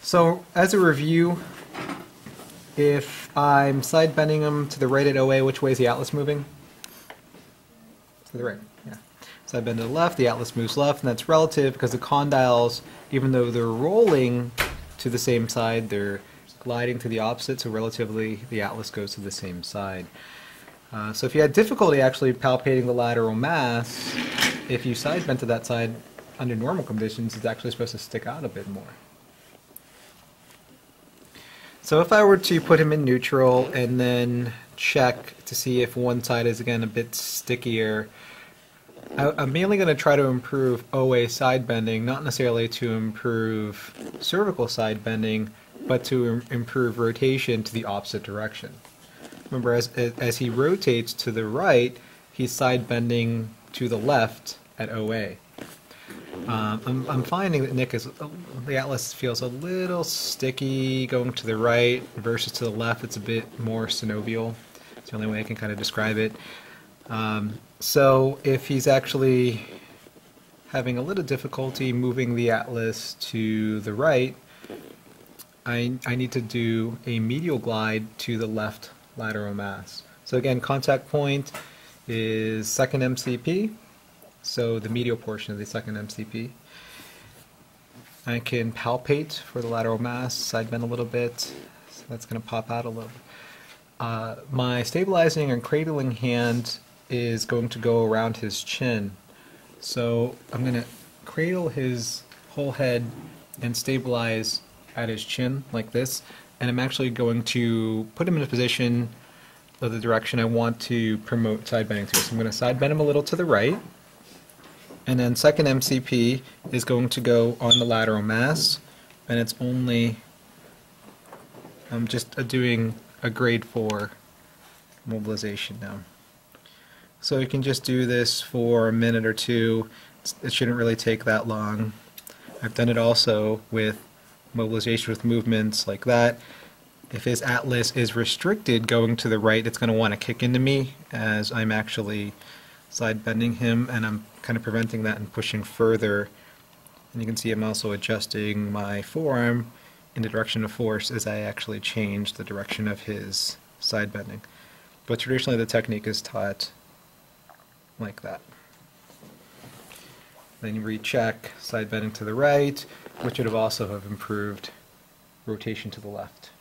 So as a review, if I'm side bending him to the right at OA, which way is the atlas moving? To the right, yeah. Side bend to the left, the atlas moves left, and that's relative because the condyles, even though they're rolling to the same side, they're gliding to the opposite, so relatively the atlas goes to the same side. So if you had difficulty actually palpating the lateral mass, if you side bend to that side under normal conditions, it's actually supposed to stick out a bit more. So if I were to put him in neutral and then check to see if one side is again a bit stickier, I'm mainly going to try to improve OA side bending, not necessarily to improve cervical side bending, but to improve rotation to the opposite direction. Remember, as he rotates to the right, he's side bending to the left at OA. I'm finding that the atlas feels a little sticky going to the right versus to the left. It's a bit more synovial. It's the only way I can kind of describe it. So if he's actually having a little difficulty moving the atlas to the right, I need to do a medial glide to the left lateral mass. So again, contact point is second MCP, so the medial portion of the second MCP. I can palpate for the lateral mass, side bend a little bit, so that's going to pop out a little. My stabilizing and cradling hand is going to go around his chin. So I'm going to cradle his whole head and stabilize at his chin like this, and I'm actually going to put him in a position of the direction I want to promote side bending to. So I'm going to side bend him a little to the right, and then second MCP is going to go on the lateral mass, and it's only, I'm just doing a grade 4 mobilization now. So you can just do this for a minute or two. It shouldn't really take that long. I've done it also with mobilization with movements like that. If his atlas is restricted going to the right, it's going to want to kick into me as I'm actually side bending him, and I'm kind of preventing that and pushing further. And you can see I'm also adjusting my forearm in the direction of force as I actually change the direction of his side bending. But traditionally the technique is taught like that. Then you recheck side bending to the right, which would have also have improved rotation to the left.